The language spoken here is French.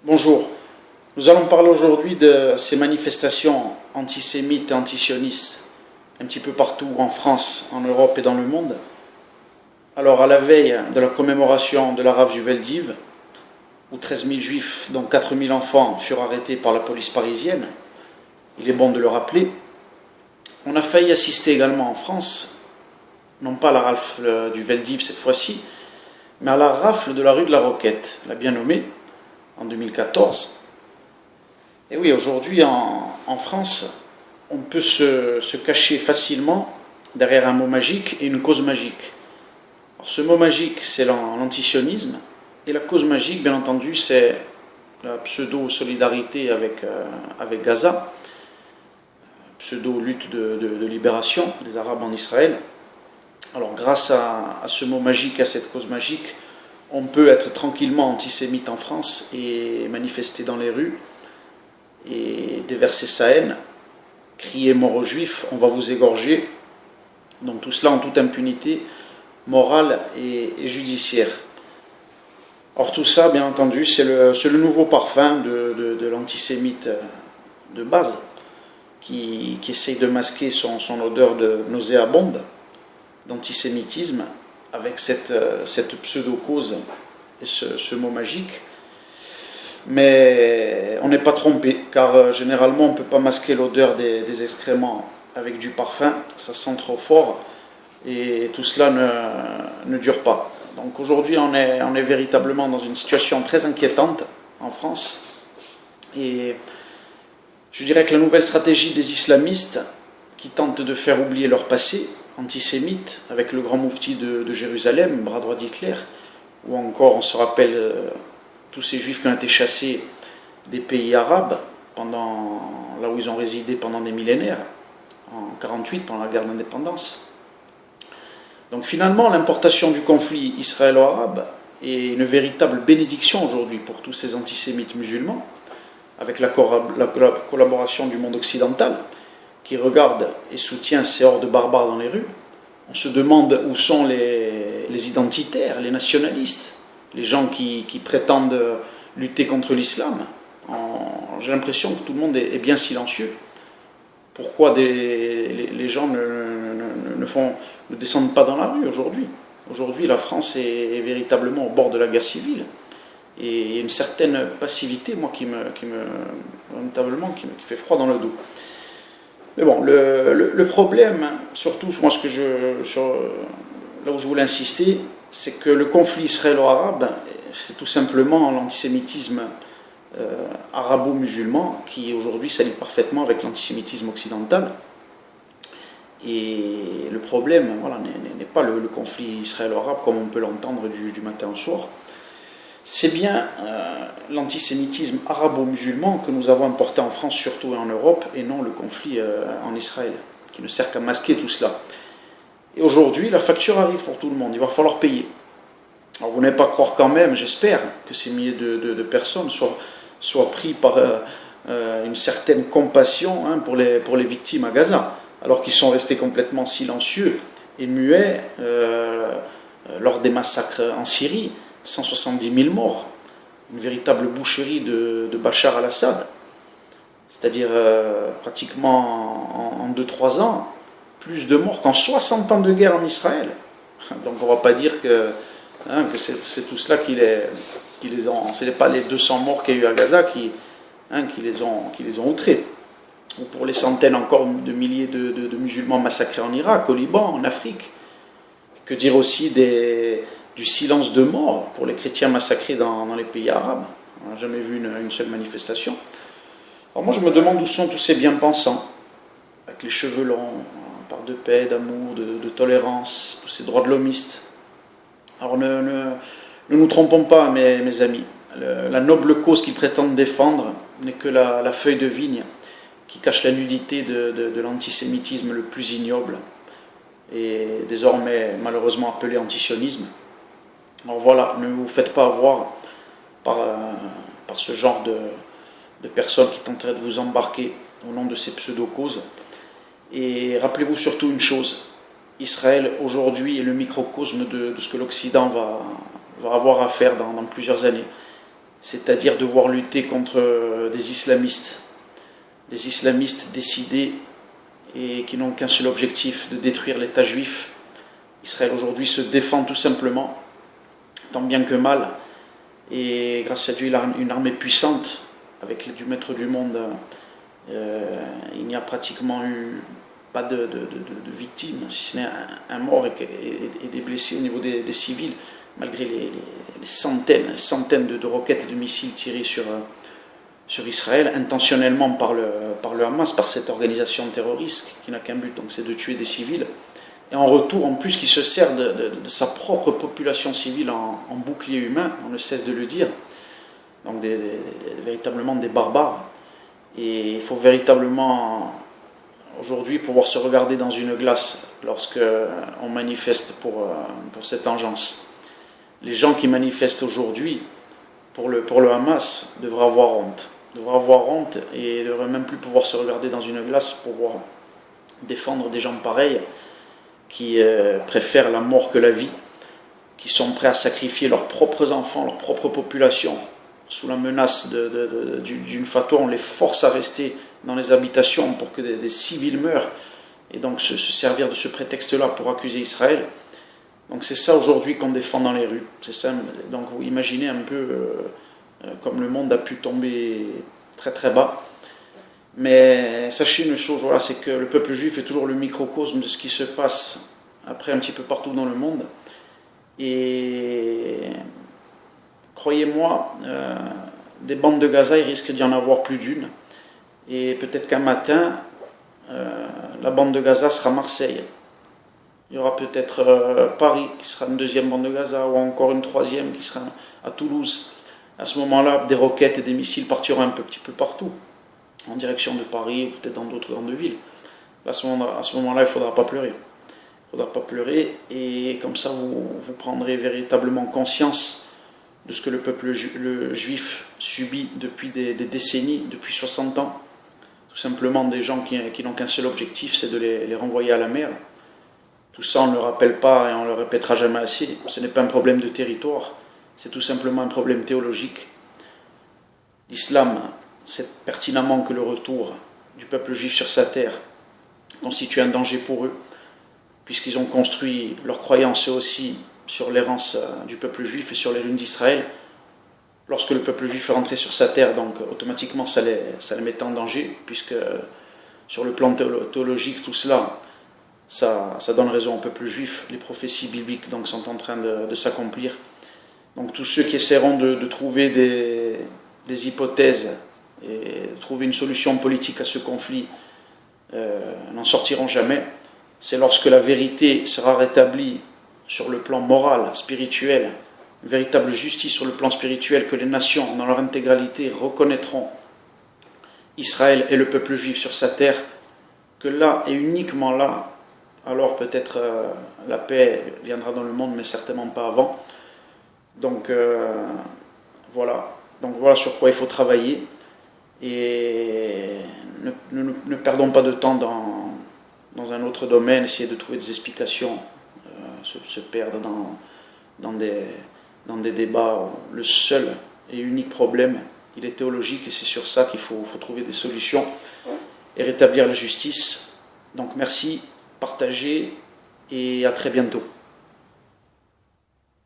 Bonjour, nous allons parler aujourd'hui de ces manifestations antisémites et antisionistes un petit peu partout en France, en Europe et dans le monde. Alors à la veille de la commémoration de la rafle du Veldiv, où 13 000 juifs, dont 4 000 enfants, furent arrêtés par la police parisienne, il est bon de le rappeler, on a failli assister également en France, non pas à la rafle du Veldiv cette fois-ci, mais à la rafle de la rue de la Roquette, la bien nommée, en 2014. Et oui, aujourd'hui en France, on peut se cacher facilement derrière un mot magique et une cause magique. Alors, ce mot magique, c'est l'antisionisme, et la cause magique, bien entendu, c'est la pseudo-solidarité avec Gaza, pseudo-lutte de libération des Arabes en Israël. Alors, grâce à ce mot magique, à cette cause magique, on peut être tranquillement antisémite en France et manifester dans les rues et déverser sa haine, crier mort aux juifs, on va vous égorger. Donc tout cela en toute impunité morale et judiciaire. Or tout ça, bien entendu, c'est le nouveau parfum de l'antisémite de base qui essaye de masquer son odeur de nauséabonde, d'antisémitisme, avec cette pseudo-cause et ce mot magique. Mais on n'est pas trompé, car généralement on ne peut pas masquer l'odeur des excréments avec du parfum, ça sent trop fort, et tout cela ne dure pas. Donc aujourd'hui on est véritablement dans une situation très inquiétante en France, et je dirais que la nouvelle stratégie des islamistes qui tentent de faire oublier leur passé antisémite, avec le grand moufti de Jérusalem, bras droit d'Hitler, ou encore on se rappelle tous ces juifs qui ont été chassés des pays arabes, là où ils ont résidé pendant des millénaires, en 1948, pendant la guerre d'indépendance. Donc finalement, l'importation du conflit israélo-arabe est une véritable bénédiction aujourd'hui pour tous ces antisémites musulmans, avec la collaboration du monde occidental, qui regarde et soutient ces hordes barbares dans les rues. On se demande où sont les identitaires, les nationalistes, les gens qui prétendent lutter contre l'islam. J'ai l'impression que tout le monde est bien silencieux. Pourquoi les gens ne descendent pas dans la rue aujourd'hui ? Aujourd'hui, la France est véritablement au bord de la guerre civile. Et il y a une certaine passivité, moi, qui me fait froid dans le dos. Mais bon, le problème, surtout, moi, là où je voulais insister, c'est que le conflit israélo-arabe, c'est tout simplement l'antisémitisme arabo-musulman qui aujourd'hui s'allie parfaitement avec l'antisémitisme occidental. Et le problème, voilà, n'est pas le conflit israélo-arabe comme on peut l'entendre du matin au soir. C'est bien l'antisémitisme arabo-musulman que nous avons importé en France, surtout et en Europe, et non le conflit en Israël, qui ne sert qu'à masquer tout cela. Et aujourd'hui, la facture arrive pour tout le monde, il va falloir payer. Alors vous n'allez pas croire quand même, j'espère, que ces milliers de personnes soient pris par une certaine compassion pour les victimes à Gaza, alors qu'ils sont restés complètement silencieux et muets lors des massacres en Syrie. 170 000 morts, une véritable boucherie de Bachar al-Assad, c'est-à-dire pratiquement en 2-3 ans, plus de morts qu'en 60 ans de guerre en Israël. Donc on ne va pas dire que c'est tout cela qui les ont... Ce n'est pas les 200 morts qu'il y a eu à Gaza qui les ont outrés. Ou pour les centaines encore de milliers de musulmans massacrés en Irak, au Liban, en Afrique. Que dire aussi du silence de mort pour les chrétiens massacrés dans les pays arabes. On n'a jamais vu une seule manifestation. Alors moi je me demande où sont tous ces bien-pensants, avec les cheveux longs, on parle de paix, d'amour, de tolérance, tous ces droits de l'homiste. Alors ne nous trompons pas, mes amis. La noble cause qu'ils prétendent défendre n'est que la feuille de vigne qui cache la nudité de l'antisémitisme le plus ignoble et désormais malheureusement appelé antisionisme. Alors voilà, ne vous faites pas avoir par ce genre de personnes qui tenteraient de vous embarquer au nom de ces pseudo-causes. Et rappelez-vous surtout une chose, Israël aujourd'hui est le microcosme de ce que l'Occident va avoir à faire dans plusieurs années. c'est-à-dire devoir lutter contre des islamistes décidés et qui n'ont qu'un seul objectif, de détruire l'État juif. Israël aujourd'hui se défend tout simplement, tant bien que mal, et grâce à Dieu il a une armée puissante, avec l'aide du maître du monde. Il n'y a pratiquement eu pas de victimes, si ce n'est un mort et des blessés au niveau des civils, malgré les centaines de roquettes et de missiles tirés sur Israël, intentionnellement par le Hamas, par cette organisation terroriste qui n'a qu'un but, donc c'est de tuer des civils. Et en retour, en plus, qui se sert de sa propre population civile en bouclier humain, on ne cesse de le dire, donc véritablement des barbares. Et il faut véritablement, aujourd'hui, pouvoir se regarder dans une glace lorsqu'on manifeste pour cette engeance. Les gens qui manifestent aujourd'hui pour le Hamas devraient avoir honte et ne devraient même plus pouvoir se regarder dans une glace pour pouvoir défendre des gens pareils qui préfèrent la mort que la vie, qui sont prêts à sacrifier leurs propres enfants, leur propre population, sous la menace d'une fatwa. On les force à rester dans les habitations pour que des civils meurent, et donc se servir de ce prétexte-là pour accuser Israël. Donc c'est ça aujourd'hui qu'on défend dans les rues. C'est ça. Donc vous imaginez un peu comme le monde a pu tomber très très bas. Mais sachez une chose, voilà, c'est que le peuple juif est toujours le microcosme de ce qui se passe après un petit peu partout dans le monde. Et croyez-moi, des bandes de Gaza, il risque d'y en avoir plus d'une. Et peut-être qu'un matin, la bande de Gaza sera Marseille. Il y aura peut-être Paris qui sera une deuxième bande de Gaza, ou encore une troisième qui sera à Toulouse. À ce moment-là, des roquettes et des missiles partiront un petit peu partout, en direction de Paris, ou peut-être dans d'autres grandes villes. À ce moment-là, il ne faudra pas pleurer. Il ne faudra pas pleurer, et comme ça, vous prendrez véritablement conscience de ce que le peuple juif subit depuis des décennies, depuis 60 ans. Tout simplement des gens qui n'ont qu'un seul objectif, c'est de les renvoyer à la mer. Tout ça, on ne le rappelle pas et on ne le répétera jamais assez. Ce n'est pas un problème de territoire, c'est tout simplement un problème théologique. L'islam sait pertinemment que le retour du peuple juif sur sa terre constitue un danger pour eux, puisqu'ils ont construit leur croyance eux aussi sur l'errance du peuple juif et sur les ruines d'Israël. Lorsque le peuple juif est rentré sur sa terre, donc automatiquement ça les mettait en danger, puisque sur le plan théologique, tout cela, ça donne raison au peuple juif. Les prophéties bibliques donc sont en train de s'accomplir. Donc tous ceux qui essaieront de trouver des hypothèses et de trouver une solution politique à ce conflit n'en sortiront jamais. C'est lorsque la vérité sera rétablie sur le plan moral, spirituel, une véritable justice sur le plan spirituel, que les nations dans leur intégralité reconnaîtront Israël et le peuple juif sur sa terre, que là et uniquement là, alors peut-être la paix viendra dans le monde, mais certainement pas avant. Donc voilà sur quoi il faut travailler, et ne perdons pas de temps dans un autre domaine, essayer de trouver des explications, se perdre dans des débats. Le seul et unique problème, il est théologique, et c'est sur ça qu'il faut trouver des solutions et rétablir la justice. Donc merci, partagez, et à très bientôt.